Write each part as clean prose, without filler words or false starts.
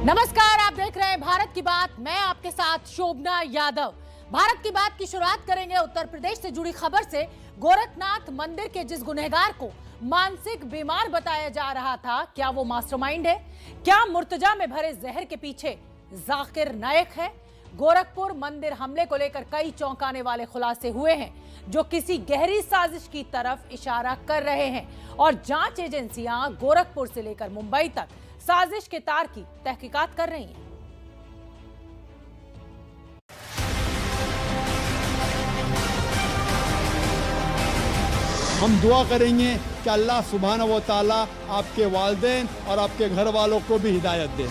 नमस्कार, आप देख रहे हैं भारत की बात। मैं आपके साथ शोभना यादव। भारत की बात की शुरुआत करेंगे उत्तर प्रदेश से जुड़ी खबर से। गोरखनाथ मंदिर के जिस गुनहगार को मानसिक बीमार बताया जा रहा था, क्या वो मास्टरमाइंड है? क्या मुर्तजा में भरे जहर के पीछे जाकिर नायक है? गोरखपुर मंदिर हमले को लेकर कई चौंकाने वाले खुलासे हुए हैं, जो किसी गहरी साजिश की तरफ इशारा कर रहे हैं और जांच एजेंसियां गोरखपुर से लेकर मुंबई तक साजिश के तार की तहकीकात कर रही हैं। हम दुआ करेंगे कि अल्लाह सुब्हान व तआला आपके वालिदैन और आपके घर वालों को भी हिदायत दे।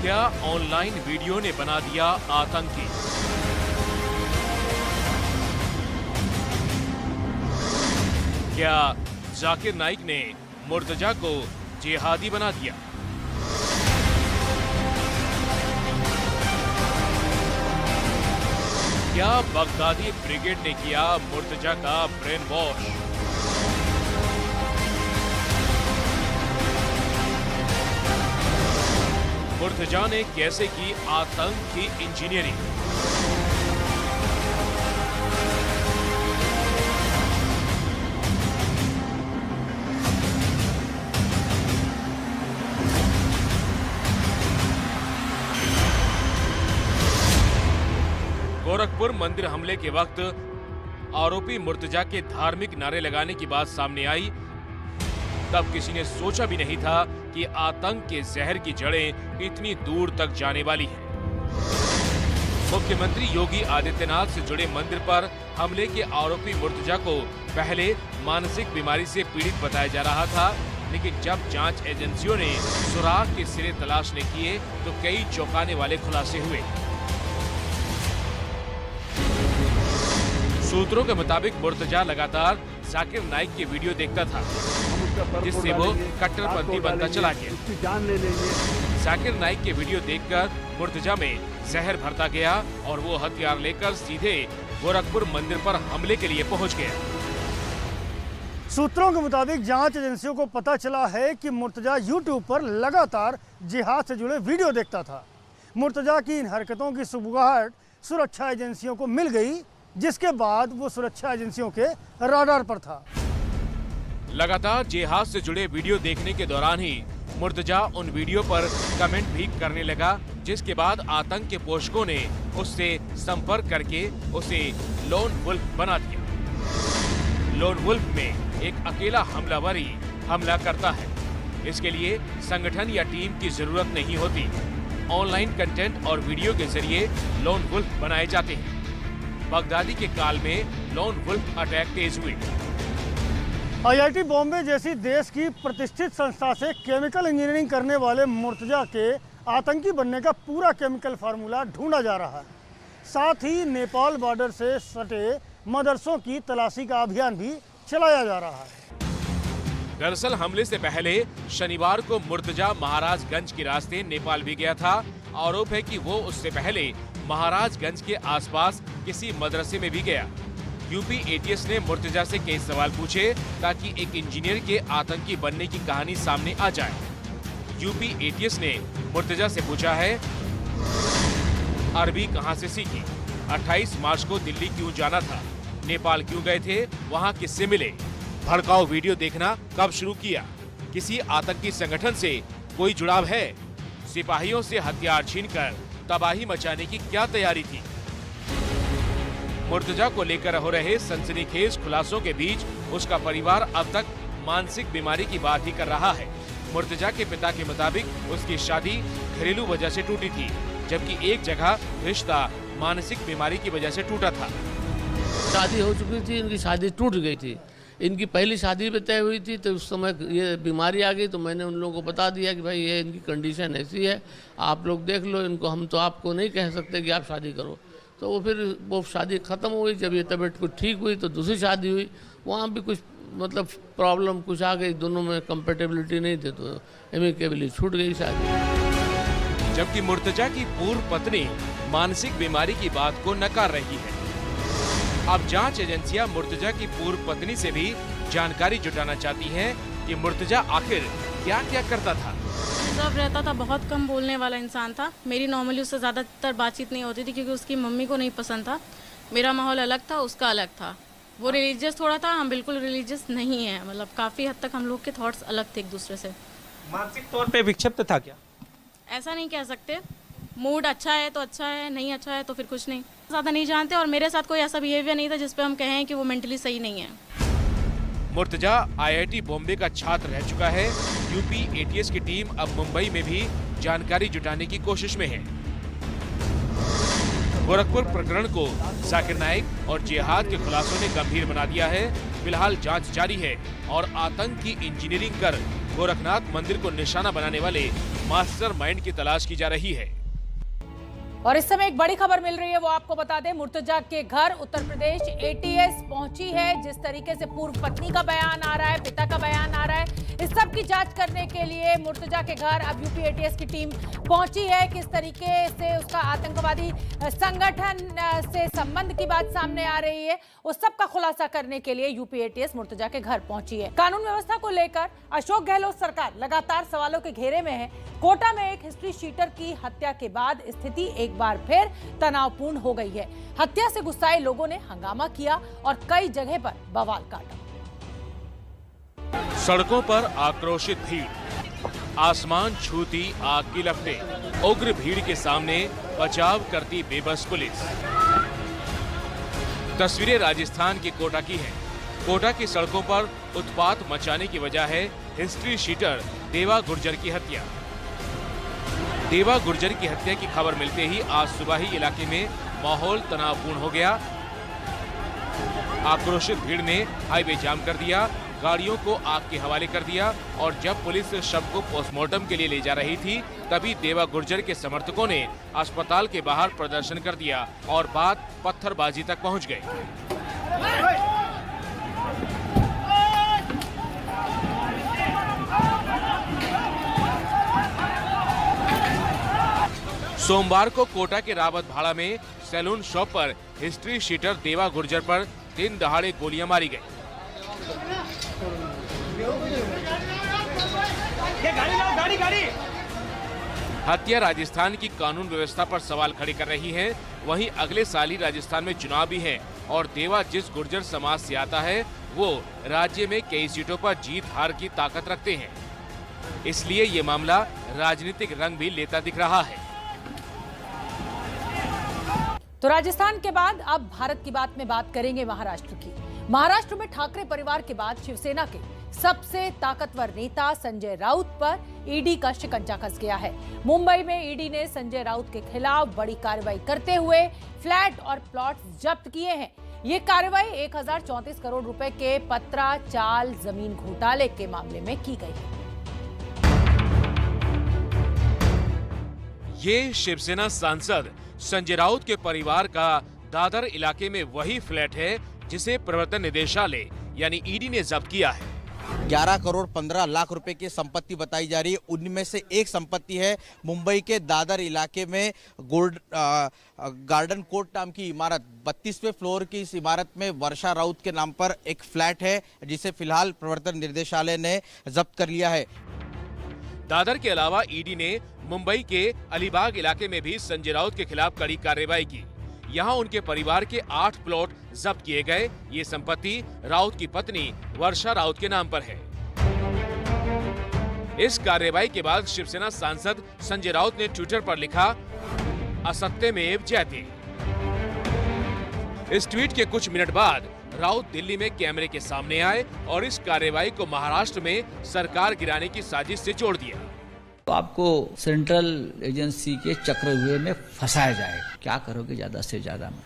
क्या ऑनलाइन वीडियो ने बना दिया आतंकी? क्या जाकिर नाइक ने मुर्तजा को जिहादी बना दिया? क्या बगदादी ब्रिगेड ने किया मुर्तजा का ब्रेन वॉश? मुर्तजा ने कैसे की आतंक की इंजीनियरिंग? गोरखपुर मंदिर हमले के वक्त आरोपी मुर्तजा के धार्मिक नारे लगाने की बात सामने आई, तब किसी ने सोचा भी नहीं था कि आतंक के जहर की जड़ें इतनी दूर तक जाने वाली हैं। मुख्यमंत्री योगी आदित्यनाथ से जुड़े मंदिर पर हमले के आरोपी मुर्तजा को पहले मानसिक बीमारी से पीड़ित बताया जा रहा था, लेकिन जब जांच एजेंसियों ने सुराग के सिरे तलाशने किए तो कई चौंकाने वाले खुलासे हुए। सूत्रों के मुताबिक मुर्तजा लगातार जाकिर नाइक के वीडियो देखता था, जिससे वो कट्टरपंथी बनता चला गया। जाकिर नाइक के वीडियो देखकर मुर्तजा में जहर भरता गया और वो हथियार लेकर सीधे गोरखपुर मंदिर पर हमले के लिए पहुंच गया। सूत्रों के मुताबिक जांच एजेंसियों को पता चला है कि मुर्तजा यूट्यूब पर लगातार जिहाद से जुड़े वीडियो देखता था। मुर्तजा की इन हरकतों की सुबगाहट सुरक्षा एजेंसियों को मिल गई, जिसके बाद वो सुरक्षा एजेंसियों के राडार पर था। लगातार जिहाद से जुड़े वीडियो देखने के दौरान ही मुर्तजा उन वीडियो पर कमेंट भी करने लगा, जिसके बाद आतंक के पोषकों ने उससे संपर्क करके उसे लोन वुल्फ बना दिया। लोन वुल्फ में एक अकेला हमलावर ही हमला करता है। इसके लिए संगठन या टीम की जरूरत नहीं होती। ऑनलाइन कंटेंट और वीडियो के जरिए लोन वुल्फ बनाए जाते हैं। बगदादी के काल में लोन वुल्फ अटैक तेज हुए। आईआईटी बॉम्बे जैसी देश की प्रतिष्ठित संस्था से केमिकल इंजीनियरिंग करने वाले मुर्तजा के आतंकी बनने का पूरा केमिकल फार्मूला ढूंढा जा रहा है। साथ ही नेपाल बॉर्डर से सटे मदरसों की तलाशी का अभियान भी चलाया जा रहा है। दरअसल हमले से पहले शनिवार को मुर्तजा महाराजगंज के रास्ते नेपाल भी गया था। आरोप है कि वो उससे पहले महाराजगंज के आसपास किसी मदरसे में भी गया। यूपी एटीएस ने मुर्तजा से कई सवाल पूछे ताकि एक इंजीनियर के आतंकी बनने की कहानी सामने आ जाए। यूपी एटीएस ने मुर्तजा से पूछा है, अरबी कहां से सीखी? 28 मार्च को दिल्ली क्यों जाना था? नेपाल क्यों गए थे? वहां किससे मिले? भड़काऊ वीडियो देखना कब शुरू किया? किसी आतंकी संगठन से कोई जुड़ाव है? सिपाहियों से हथियार छीनकर तबाही मचाने की क्या तैयारी थी? मुर्तजा को लेकर हो रहे सनसनीखेज खुलासों के बीच उसका परिवार अब तक मानसिक बीमारी की बात ही कर रहा है। मुर्तजा के पिता के मुताबिक उसकी शादी घरेलू वजह से टूटी थी, जबकि एक जगह रिश्ता मानसिक बीमारी की वजह से टूटा था। शादी हो चुकी थी, इनकी शादी टूट गई थी। इनकी पहली शादी भी तय हुई थी, तो उस समय ये बीमारी आ गई, तो मैंने उन लोगों को बता दिया कि भाई ये इनकी कंडीशन ऐसी है, आप लोग देख लो इनको, हम तो आपको नहीं कह सकते कि आप शादी करो। तो वो फिर वो शादी ख़त्म हो गई। जब ये तबीयत कुछ ठीक हुई तो दूसरी शादी हुई, वहाँ भी कुछ मतलब प्रॉब्लम कुछ आ गई, दोनों में कंपेटेबिलिटी नहीं थे, तो एमिकेबली छूट गई शादी। जबकि मुर्तजा की पूर्व पत्नी मानसिक बीमारी की बात को नकार रही है। अब जांच एजेंसियां मुर्तजा की पूर्व पत्नी से भी जानकारी जुटाना चाहती हैं कि मुर्तजा आखिर क्या क्या करता था। जब रहता था बहुत कम बोलने वाला इंसान था। मेरी नॉर्मली उससे ज़्यादातर बातचीत नहीं होती थी क्योंकि उसकी मम्मी को नहीं पसंद था। मेरा माहौल अलग था, उसका अलग था। वो रिलीजियस थोड़ा था, हम बिल्कुल रिलीजियस नहीं है। मतलब काफ़ी हद तक हम लोग के थॉट्स अलग थे एक दूसरे से। मानसिक तौर पे विक्षिप्त था क्या? ऐसा नहीं कह सकते। मूड अच्छा है तो अच्छा है, नहीं अच्छा है तो फिर कुछ नहीं। ज़्यादा नहीं जानते और मेरे साथ कोई ऐसा बिहेवियर नहीं था जिस पे हम कहें कि वो मेंटली सही नहीं है। मुर्तजा IIT बॉम्बे का छात्र रह चुका है। यूपी ATS की टीम अब मुंबई में भी जानकारी जुटाने की कोशिश में है। गोरखपुर प्रकरण को जाकिर नाइक और जिहाद के खुलासों ने गंभीर बना दिया है। फिलहाल जांच जारी है और आतंक की इंजीनियरिंग कर गोरखनाथ मंदिर को निशाना बनाने वाले मास्टरमाइंड की तलाश की जा रही है। और इस समय एक बड़ी खबर मिल रही है, वो आपको बता दें। मुर्तजा के घर उत्तर प्रदेश ATS पहुंची है। जिस तरीके से पूर्व पत्नी का बयान आ रहा है, पिता का बयान आ रहा है, इस सब की जांच करने के लिए मुर्तजा के घर अब यूपी ATS की टीम पहुंची है। किस तरीके से उसका आतंकवादी संगठन से संबंध की बात सामने आ रही है, उस सब का खुलासा करने के लिए यूपी ATS मुर्तजा के घर पहुंची है। कानून व्यवस्था को लेकर अशोक गहलोत सरकार लगातार सवालों के घेरे में है। कोटा में एक हिस्ट्री शीटर की हत्या के बाद स्थिति एक बार फिर तनावपूर्ण हो गई है। हत्या से गुस्साए लोगों ने हंगामा किया और कई जगह पर बवाल काटा। सड़कों पर आक्रोशित भीड़, आसमान छूती आग की लपटें, उग्र भीड़ के सामने बचाव करती बेबस पुलिस। तस्वीरें राजस्थान के कोटा की हैं। कोटा की सड़कों पर उत्पात मचाने की वजह है हिस्ट्री शीटर देवा गुर्जर की हत्या। देवा गुर्जर की हत्या की खबर मिलते ही आज सुबह ही इलाके में माहौल तनावपूर्ण हो गया। आक्रोशित भीड़ ने हाईवे जाम कर दिया, गाड़ियों को आग के हवाले कर दिया और जब पुलिस शव को पोस्टमार्टम के लिए ले जा रही थी तभी देवा गुर्जर के समर्थकों ने अस्पताल के बाहर प्रदर्शन कर दिया और बात पत्थरबाजी तक पहुंच गई। सोमवार को कोटा के रावत भाड़ा में सैलून शॉप पर हिस्ट्री शीटर देवा गुर्जर पर दिन दहाड़े गोलियां मारी गई। हत्या राजस्थान की कानून व्यवस्था पर सवाल खड़े कर रही है। वहीं अगले साल ही राजस्थान में चुनाव भी है और देवा जिस गुर्जर समाज से आता है वो राज्य में कई सीटों पर जीत हार की ताकत रखते हैं। इसलिए ये मामला राजनीतिक रंग भी लेता दिख रहा है। तो राजस्थान के बाद अब भारत की बात में बात करेंगे महाराष्ट्र की। महाराष्ट्र में ठाकरे परिवार के बाद शिवसेना के सबसे ताकतवर नेता संजय राउत पर ईडी का शिकंजा कस गया है। मुंबई में ईडी ने संजय राउत के खिलाफ बड़ी कार्रवाई करते हुए फ्लैट और प्लॉट जब्त किए हैं। ये कार्रवाई 1034 करोड़ रुपए के पत्रा चाल जमीन घोटाले के मामले में की गई है। ये शिवसेना सांसद संजय राउत के परिवार का दादर इलाके में वही फ्लैट है जिसे प्रवर्तन निदेशालय यानी ईडी ने जब्त किया है। 11 करोड़ 15 लाख रुपए की संपत्ति बताई जा रही है। उनमें से एक संपत्ति है मुंबई के दादर इलाके में गार्डन कोर्ट नाम की इमारत। 32वें फ्लोर की इस इमारत में वर्षा राउत के नाम पर एक फ्लैट है जिसे फिलहाल प्रवर्तन निदेशालय ने जब्त कर लिया है। दादर के अलावा ईडी ने मुंबई के अलीबाग इलाके में भी संजय राउत के खिलाफ कड़ी कार्रवाई की। यहाँ उनके परिवार के 8 प्लॉट जब्त किए गए। ये संपत्ति राउत की पत्नी वर्षा राउत के नाम पर है। इस कार्रवाई के बाद शिवसेना सांसद संजय राउत ने ट्विटर पर लिखा, असत्यमेव जयते। इस ट्वीट के कुछ मिनट बाद राउत दिल्ली में कैमरे के सामने आए और इस कार्रवाई को महाराष्ट्र में सरकार गिराने की साजिश से जोड़ दिया। तो आपको सेंट्रल एजेंसी के चक्रव्यूह में फंसाया जाएगा। क्या करोगे? ज्यादा से ज्यादा में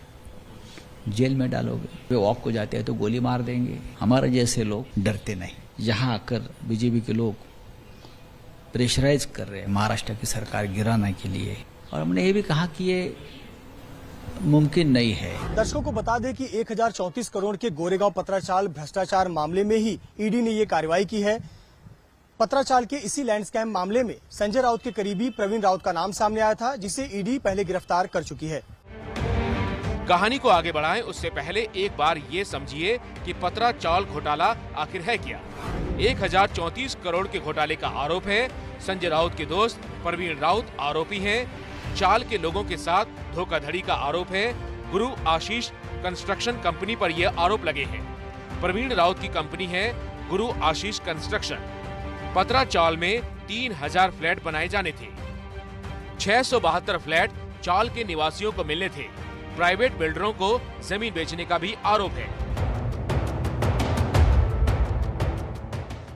जेल में डालोगे। वे वॉक को जाते हैं तो गोली मार देंगे। हमारे जैसे लोग डरते नहीं। यहाँ आकर बीजेपी के लोग प्रेशराइज कर रहे हैं महाराष्ट्र की सरकार गिराने के लिए, और हमने ये भी कहा कि ये मुमकिन नहीं है। दर्शकों को बता दें कि 1034 करोड़ के गोरेगांव पत्राचाल भ्रष्टाचार मामले में ही ईडी ने ये कार्रवाई की है। पत्राचाल के इसी लैंड स्कैम मामले में संजय राउत के करीबी प्रवीण राउत का नाम सामने आया था, जिसे ईडी पहले गिरफ्तार कर चुकी है। कहानी को आगे बढ़ाएं उससे पहले एक बार ये समझिए कि पतरा चावल घोटाला आखिर है क्या। 1034 करोड़ के घोटाले का आरोप है। संजय राउत के दोस्त प्रवीण राउत आरोपी हैं। चाल के लोगों के साथ धोखाधड़ी का आरोप है। गुरु आशीष कंस्ट्रक्शन कंपनी पर यह आरोप लगे हैं। प्रवीण राउत की कंपनी है गुरु आशीष कंस्ट्रक्शन। पतरा चावल में 3000 फ्लैट बनाए जाने थे। 672 फ्लैट चाल के निवासियों को मिलने थे। प्राइवेट बिल्डरों को जमीन बेचने का भी आरोप है।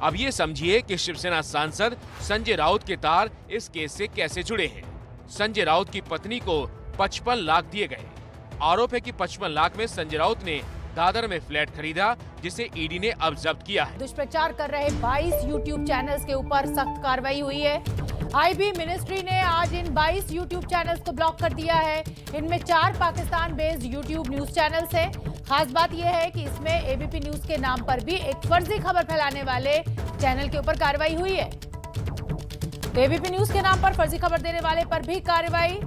अब ये समझिए कि शिवसेना सांसद संजय राउत के तार इस केस से कैसे जुड़े हैं। संजय राउत की पत्नी को 55 लाख दिए गए। आरोप है कि 55 लाख में संजय राउत ने दादर में फ्लैट खरीदा, जिसे ईडी ने अब जब्त किया है। दुष्प्रचार कर रहे 22 यूट्यूब चैनल्स के ऊपर सख्त कार्रवाई हुई है। आईबी मिनिस्ट्री ने आज इन 22 यूट्यूब चैनल्स को ब्लॉक कर दिया है। इनमें 4 Pakistan based YouTube news channels हैं। खास बात यह है कि इसमें एबीपी न्यूज के नाम पर भी एक फर्जी खबर फैलाने वाले चैनल के ऊपर कार्रवाई हुई है। एबीपी न्यूज के नाम पर फर्जी खबर देने वाले पर भी कार्रवाई।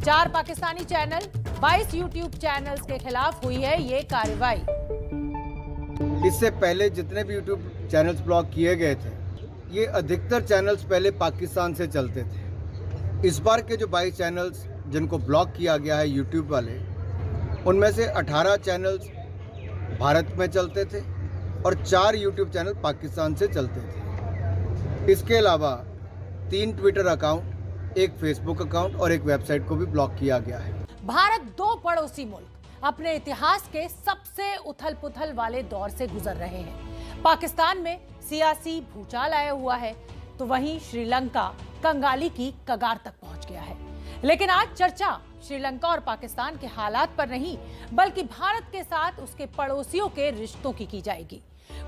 4 पाकिस्तानी चैनल, 22 यूट्यूब चैनल्स के खिलाफ हुई है ये कार्रवाई। इससे पहले जितने भी यूट्यूब चैनल्स ब्लॉक किए गए थे, ये अधिकतर चैनल्स पहले पाकिस्तान से चलते थे। इस बार के जो 22 चैनल्स जिनको ब्लॉक किया गया है यूट्यूब वाले, उनमें से 18 चैनल्स भारत में चलते थे और 4 यूट्यूब चैनल पाकिस्तान से चलते थे। इसके अलावा 3 ट्विटर अकाउंट, एक फेसबुक अकाउंट और एक वेबसाइट को भी ब्लॉक किया गया है। भारत 2 पड़ोसी मुल्क अपने इतिहास के सबसे उथल पुथल वाले दौर से गुजर रहे हैं। पाकिस्तान में सियासी भूचाल आया हुआ है, तो वहीं श्रीलंका कंगाली की कगार तक पहुंच गया है। लेकिन आज चर्चा श्रीलंका और पाकिस्तान के हालात पर नहीं, बल्कि भारत के साथ उसके पड़ोसियों के रिश्तों की जाएगी।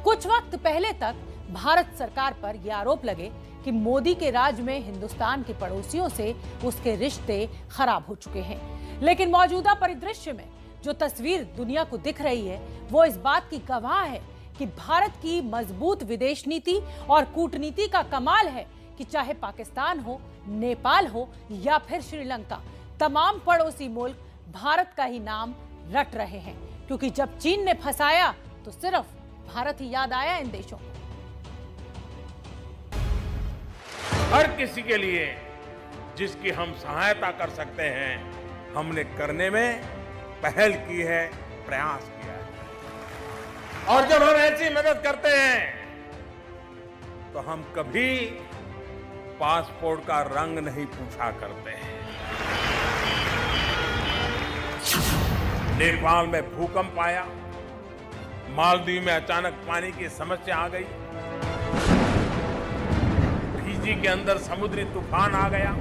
कुछ वक्त पहले तक भारत सरकार पर यह आरोप लगे कि मोदी के राज में हिंदुस्तान के पड़ोसियों से उसके रिश्ते खराब हो चुके हैं। लेकिन मौजूदा परिदृश्य में जो तस्वीर दुनिया को दिख रही है, वो इस बात की गवाह है कि भारत की मजबूत विदेश नीति और कूटनीति का कमाल है कि चाहे पाकिस्तान हो, नेपाल हो या फिर श्रीलंका, तमाम पड़ोसी मुल्क भारत का ही नाम रट रहे हैं। क्योंकि जब चीन ने फंसाया तो सिर्फ भारत ही याद आया इन देशों को। हर किसी के लिए जिसकी हम सहायता कर सकते हैं, हमने करने में पहल की है, प्रयास किया है। और जब हम ऐसी मदद करते हैं तो हम कभी पासपोर्ट का रंग नहीं पूछा करते हैं। नेपाल में भूकंप आया, मालदीव में अचानक पानी की समस्या आ गई, फिजी के अंदर समुद्री तूफान आ गया,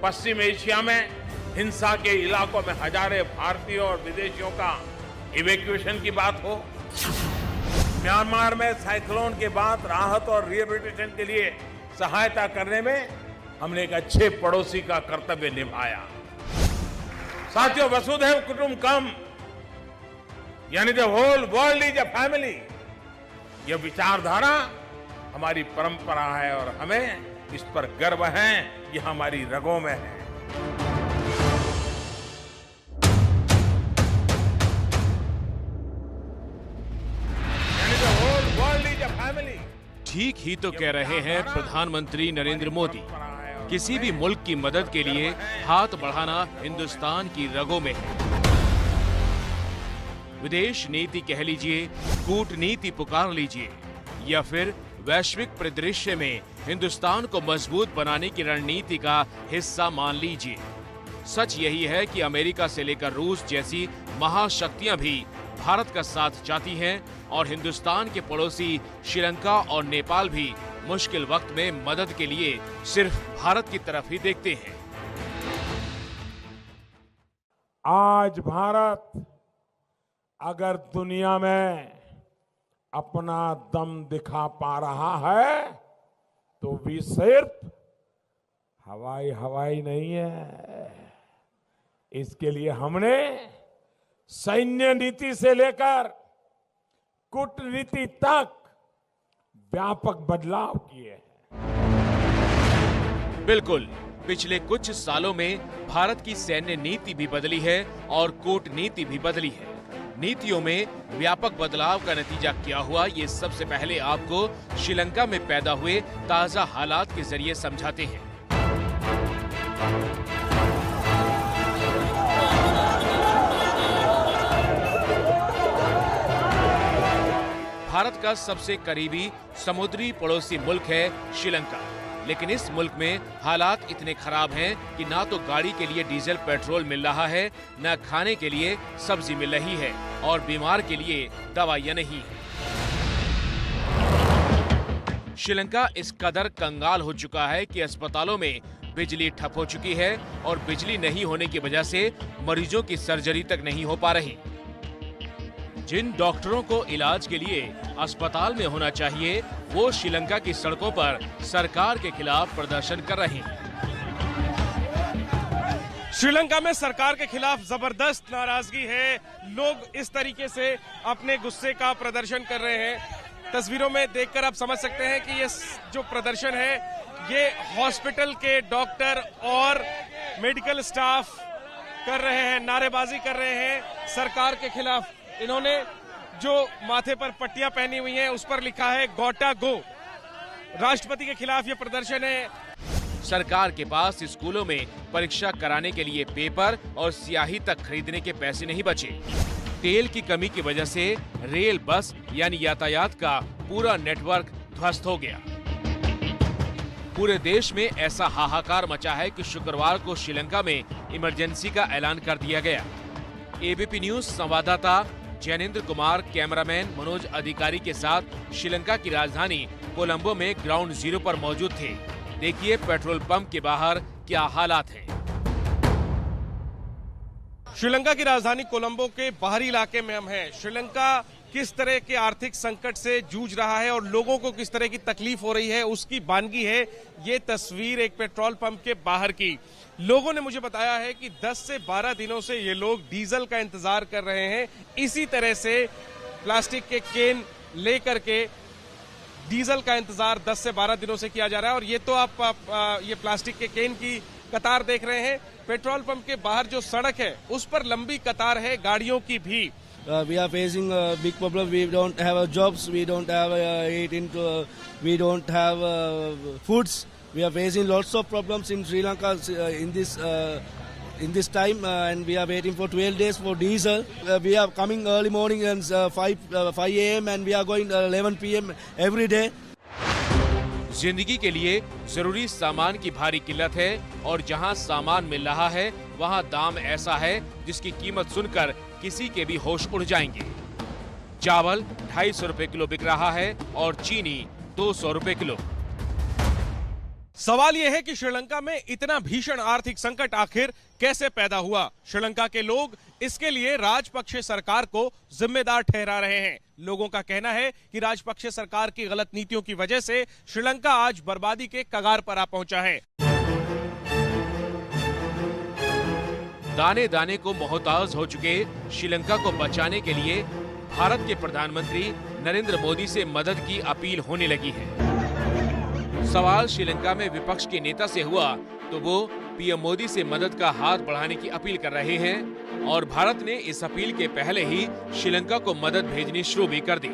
पश्चिम एशिया में हिंसा के इलाकों में हजारों भारतीयों और विदेशियों का इवैक्यूएशन की बात हो, म्यांमार में साइक्लोन के बाद राहत और रिहेबिलिटेशन के लिए सहायता करने में हमने एक अच्छे पड़ोसी का कर्तव्य निभाया। साथियों, वसुधैव कुटुंबकम यानी the whole world is a family, यह विचारधारा हमारी परंपरा है और हमें इस पर गर्व है, यह हमारी रगों में है। ठीक ही तो कह रहे हैं प्रधानमंत्री नरेंद्र मोदी। किसी भी मुल्क की मदद के लिए हाथ बढ़ाना हिंदुस्तान की रगों में है। विदेश नीति कह लीजिए, कूटनीति पुकार लीजिए, या फिर वैश्विक परिदृश्य में हिंदुस्तान को मजबूत बनाने की रणनीति का हिस्सा मान लीजिए। सच यही है कि अमेरिका से लेकर रूस जैसी महाशक्तियां भी भारत का साथ चाहती हैं और हिंदुस्तान के पड़ोसी श्रीलंका और नेपाल भी मुश्किल वक्त में मदद के लिए सिर्फ भारत की तरफ ही देखते हैं। आज भारत अगर दुनिया में अपना दम दिखा पा रहा है तो भी सिर्फ हवाई नहीं है। इसके लिए हमने सैन्य नीति से लेकर कूटनीति तक व्यापक बदलाव किए हैं। बिल्कुल, पिछले कुछ सालों में भारत की सैन्य नीति भी बदली है और कूटनीति भी बदली है। नीतियों में व्यापक बदलाव का नतीजा क्या हुआ, ये सबसे पहले आपको श्रीलंका में पैदा हुए ताजा हालात के जरिए समझाते हैं। भारत का सबसे करीबी समुद्री पड़ोसी मुल्क है श्रीलंका, लेकिन इस मुल्क में हालात इतने खराब हैं कि ना तो गाड़ी के लिए डीजल पेट्रोल मिल रहा है, न खाने के लिए सब्जी मिल रही है और बीमार के लिए दवाइयां नहीं है। श्रीलंका इस कदर कंगाल हो चुका है कि अस्पतालों में बिजली ठप हो चुकी है और बिजली नहीं होने की वजह से मरीजों की सर्जरी तक नहीं हो पा रही। जिन डॉक्टरों को इलाज के लिए अस्पताल में होना चाहिए, वो श्रीलंका की सड़कों पर सरकार के खिलाफ प्रदर्शन कर रहे हैं। श्रीलंका में सरकार के खिलाफ जबरदस्त नाराजगी है। लोग इस तरीके से अपने गुस्से का प्रदर्शन कर रहे हैं। तस्वीरों में देखकर आप समझ सकते हैं कि ये जो प्रदर्शन है, ये हॉस्पिटल के डॉक्टर और मेडिकल स्टाफ कर रहे हैं, नारेबाजी कर रहे हैं सरकार के खिलाफ। इन्होंने जो माथे पर पट्टियां पहनी हुई हैं, उस पर लिखा है गोटा गो। राष्ट्रपति के खिलाफ ये प्रदर्शन है। सरकार के पास स्कूलों में परीक्षा कराने के लिए पेपर और स्याही तक खरीदने के पैसे नहीं बचे। तेल की कमी की वजह से रेल, बस यानी यातायात का पूरा नेटवर्क ध्वस्त हो गया। पूरे देश में ऐसा हाहाकार मचा है कि शुक्रवार को श्रीलंका में इमरजेंसी का ऐलान कर दिया गया। एबीपी न्यूज संवाददाता जैनेंद्र कुमार कैमरामैन मनोज अधिकारी के साथ श्रीलंका की राजधानी कोलंबो में ग्राउंड जीरो पर मौजूद थे। देखिए पेट्रोल पंप के बाहर क्या हालात हैं। श्रीलंका की राजधानी कोलंबो के बाहरी इलाके में हम हैं। श्रीलंका किस तरह के आर्थिक संकट से जूझ रहा है और लोगों को किस तरह की तकलीफ हो रही है, उसकी बानगी है ये तस्वीर एक पेट्रोल पंप के बाहर की। लोगों ने मुझे बताया है कि 10 से 12 दिनों से ये लोग डीजल का इंतजार कर रहे हैं। इसी तरह से प्लास्टिक के केन लेकर के डीजल का इंतजार 10 से 12 दिनों से किया जा रहा है। और ये तो आप ये प्लास्टिक के केन की कतार देख रहे हैं। पेट्रोल पंप के बाहर जो सड़क है उस पर लंबी कतार है गाड़ियों की भी। We are facing a big problem. We don't have jobs. We don't have we don't have foods. We are facing lots of problems in Sri Lanka in this time, and we are waiting for 12 days for diesel. We are coming early morning and 5 a.m. and we are going 11 p.m. every day. जिंदगी के लिए जरूरी सामान की भारी किल्लत है और जहां सामान मिल रहा है वहां दाम ऐसा है जिसकी कीमत सुनकर किसी के भी होश उड़ जाएंगे। चावल 250 रुपए किलो बिक रहा है और चीनी 200 रुपए किलो। सवाल यह है कि श्रीलंका में इतना भीषण आर्थिक संकट आखिर कैसे पैदा हुआ। श्रीलंका के लोग इसके लिए राजपक्षे सरकार को जिम्मेदार ठहरा रहे हैं। लोगों का कहना है कि राजपक्षे सरकार की गलत नीतियों की वजह से श्रीलंका आज बर्बादी के कगार पर आ पहुंचा है। दाने दाने को मोहताज हो चुके श्रीलंका को बचाने के लिए भारत के प्रधानमंत्री नरेंद्र मोदी से मदद की अपील होने लगी है। सवाल श्रीलंका में विपक्ष के नेता से हुआ तो वो पीएम मोदी से मदद का हाथ बढ़ाने की अपील कर रहे हैं और भारत ने इस अपील के पहले ही श्रीलंका को मदद भेजनी शुरू भी कर दी।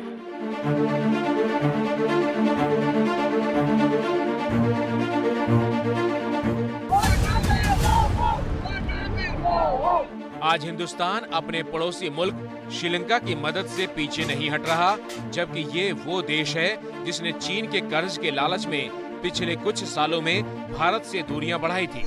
आज हिंदुस्तान अपने पड़ोसी मुल्क श्रीलंका की मदद से पीछे नहीं हट रहा, जबकि ये वो देश है जिसने चीन के कर्ज के लालच में पिछले कुछ सालों में भारत से दूरियां बढ़ाई थी।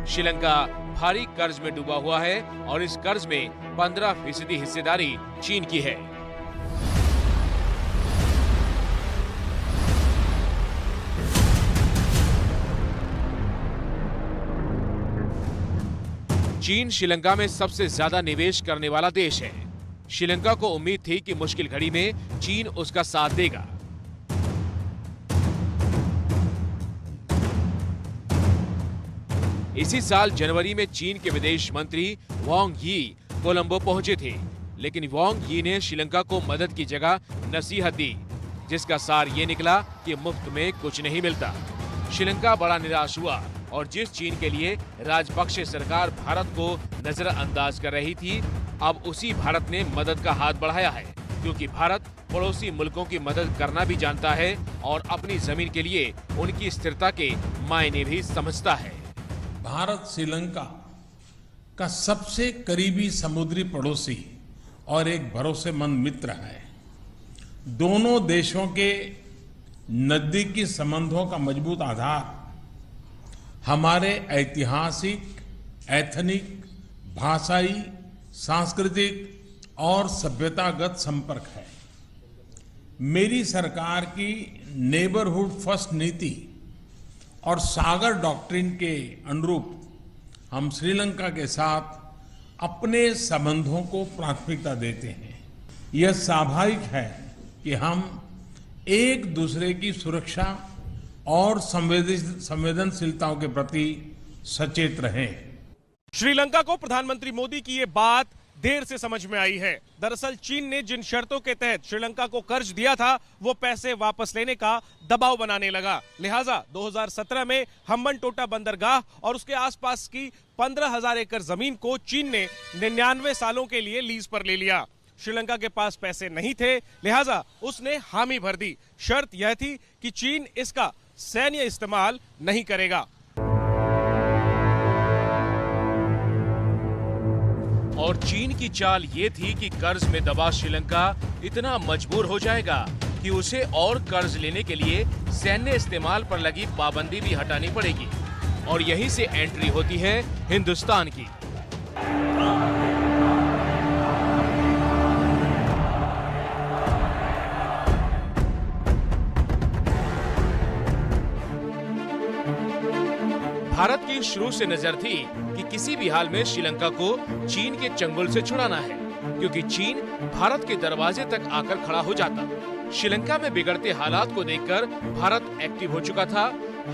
श्रीलंका भारी कर्ज में डूबा हुआ है और इस कर्ज में 15% हिस्सेदारी चीन की है। चीन श्रीलंका में सबसे ज्यादा निवेश करने वाला देश है। श्रीलंका को उम्मीद थी कि मुश्किल घड़ी में चीन उसका साथ देगा। इसी साल जनवरी में चीन के विदेश मंत्री वांग यी कोलंबो पहुंचे थे, लेकिन वांग यी ने श्रीलंका को मदद की जगह नसीहत दी, जिसका सार ये निकला कि मुफ्त में कुछ नहीं मिलता। श्रीलंका बड़ा निराश हुआ और जिस चीन के लिए राजपक्षे सरकार भारत को नजरअंदाज कर रही थी, अब उसी भारत ने मदद का हाथ बढ़ाया है, क्योंकि भारत पड़ोसी मुल्कों की मदद करना भी जानता है और अपनी जमीन के लिए उनकी स्थिरता के मायने भी समझता है। भारत श्रीलंका का सबसे करीबी समुद्री पड़ोसी और एक भरोसेमंद मित्र है। दोनों देशों के नजदीकी संबंधों का मजबूत आधार हमारे ऐतिहासिक, एथनिक, भाषाई, सांस्कृतिक और सभ्यतागत संपर्क है। मेरी सरकार की नेबरहुड फर्स्ट नीति और सागर डॉक्ट्रिन के अनुरूप हम श्रीलंका के साथ अपने संबंधों को प्राथमिकता देते हैं। यह स्वाभाविक है कि हम एक दूसरे की सुरक्षा और संवेदनशीलताओं के प्रति सचेत रहें। श्रीलंका को प्रधानमंत्री मोदी की ये बात देर से समझ में आई है। दरअसल चीन ने जिन शर्तों के तहत श्रीलंका को कर्ज दिया था, वो पैसे वापस लेने का दबाव बनाने लगा। लिहाजा 2017 में हम्बनटोटा बंदरगाह और उसके आसपास की 15,000 एकड़ जमीन को चीन ने 99 सालों के लिए लीज पर ले लिया। श्रीलंका के पास पैसे नहीं थे, लिहाजा उसने हामी भर दी। शर्त यह थी कि चीन इसका सैन्य इस्तेमाल नहीं करेगा। और चीन की चाल ये थी कि कर्ज में दबा श्रीलंका इतना मजबूर हो जाएगा कि उसे और कर्ज लेने के लिए सैन्य इस्तेमाल पर लगी पाबंदी भी हटानी पड़ेगी। और यहीं से एंट्री होती है हिंदुस्तान की। भारत की शुरू से नजर थी कि किसी भी हाल में श्रीलंका को चीन के चंगुल से छुड़ाना है, क्योंकि चीन भारत के दरवाजे तक आकर खड़ा हो जाता। श्रीलंका में बिगड़ते हालात को देखकर भारत एक्टिव हो चुका था।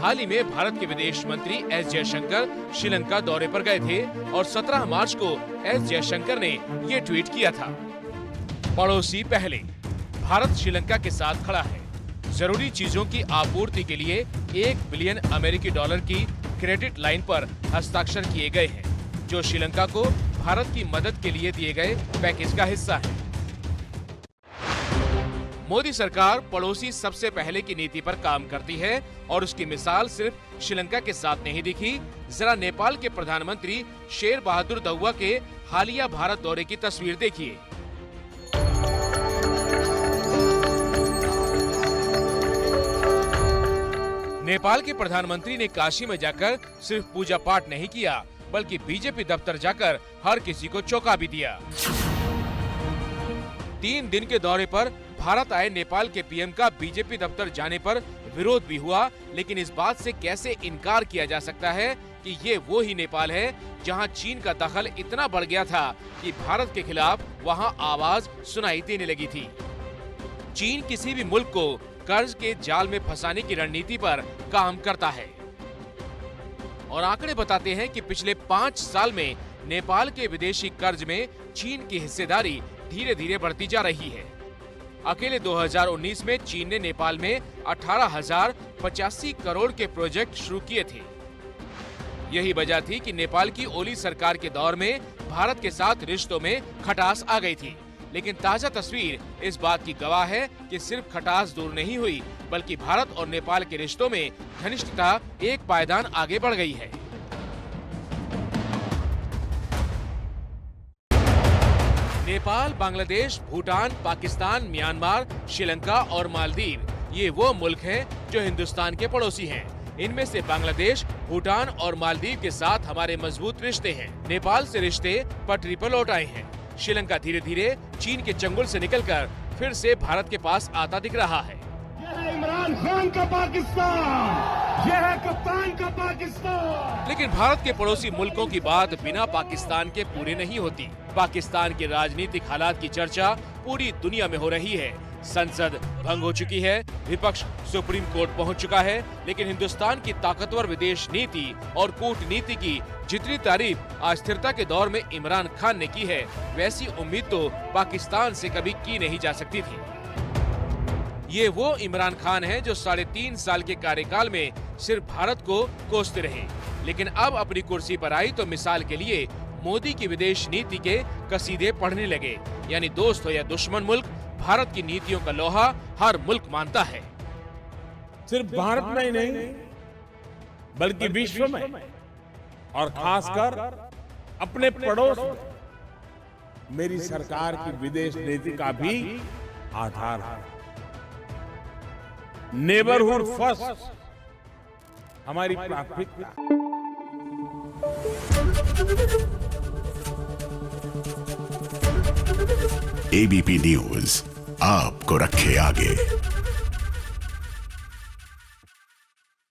हाल ही में भारत के विदेश मंत्री एस जयशंकर श्रीलंका दौरे पर गए थे और 17 मार्च को एस जयशंकर ने ये ट्वीट किया था, पड़ोसी पहले, भारत श्रीलंका के साथ खड़ा है। जरूरी चीजों की आपूर्ति के लिए $1 बिलियन अमेरिकी डॉलर की क्रेडिट लाइन पर हस्ताक्षर किए गए हैं, जो श्रीलंका को भारत की मदद के लिए दिए गए पैकेज का हिस्सा है। मोदी सरकार पड़ोसी सबसे पहले की नीति पर काम करती है और उसकी मिसाल सिर्फ श्रीलंका के साथ नहीं दिखी। जरा नेपाल के प्रधानमंत्री शेर बहादुर देउवा के हालिया भारत दौरे की तस्वीर देखिए। नेपाल के प्रधानमंत्री ने काशी में जाकर सिर्फ पूजा पाठ नहीं किया, बल्कि बीजेपी दफ्तर जाकर हर किसी को चौंका भी दिया। 3 दिन के दौरे पर भारत आए नेपाल के पीएम का बीजेपी दफ्तर जाने पर विरोध भी हुआ, लेकिन इस बात से कैसे इनकार किया जा सकता है कि ये वो ही नेपाल है जहां चीन का दखल इतना बढ़ गया था कि भारत के खिलाफ वहां आवाज सुनाई देने लगी थी। चीन किसी भी मुल्क को कर्ज के जाल में फंसाने की रणनीति पर काम करता है और आंकड़े बताते हैं कि पिछले 5 साल में नेपाल के विदेशी कर्ज में चीन की हिस्सेदारी धीरे धीरे बढ़ती जा रही है। अकेले 2019 में चीन ने नेपाल में 18,085 करोड़ के प्रोजेक्ट शुरू किए थे। यही वजह थी कि नेपाल की ओली सरकार के दौर में भारत के साथ रिश्तों में खटास आ गई थी। लेकिन ताजा तस्वीर इस बात की गवाह है कि सिर्फ खटास दूर नहीं हुई, बल्कि भारत और नेपाल के रिश्तों में घनिष्ठता एक पायदान आगे बढ़ गई है। नेपाल, बांग्लादेश, भूटान, पाकिस्तान, म्यांमार, श्रीलंका और मालदीव ये वो मुल्क हैं जो हिंदुस्तान के पड़ोसी हैं। इनमें से बांग्लादेश, भूटान और मालदीव के साथ हमारे मजबूत रिश्ते हैं। नेपाल से रिश्ते पटरी पर लौट आए हैं। श्रीलंका धीरे धीरे चीन के चंगुल से निकलकर फिर से भारत के पास आता दिख रहा है। यह है इमरान खान का पाकिस्तान, यह है कप्तान का पाकिस्तान। लेकिन भारत के पड़ोसी मुल्कों की बात बिना पाकिस्तान के पूरी नहीं होती। पाकिस्तान के राजनीतिक हालात की चर्चा पूरी दुनिया में हो रही है। संसद भंग हो चुकी है, विपक्ष सुप्रीम कोर्ट पहुंच चुका है, लेकिन हिंदुस्तान की ताकतवर विदेश नीति और कूटनीति की जितनी तारीफ अस्थिरता के दौर में इमरान खान ने की है, वैसी उम्मीद तो पाकिस्तान से कभी की नहीं जा सकती थी। ये वो इमरान खान है जो 3.5 साल के कार्यकाल में सिर्फ भारत को कोसते रहे, लेकिन अब अपनी कुर्सी पर आई तो मिसाल के लिए मोदी की विदेश नीति के कसीदे पढ़ने लगे। यानी दोस्त हो या दुश्मन मुल्क, भारत की नीतियों का लोहा हर मुल्क मानता है। सिर्फ भारत में ही नहीं बल्कि विश्व में और खासकर अपने पड़ोस में मेरी सरकार की विदेश नीति का भी आधार है। नेबरहुड फर्स्ट हमारी प्राथमिकता। एबीपी न्यूज आपको रखे आगे।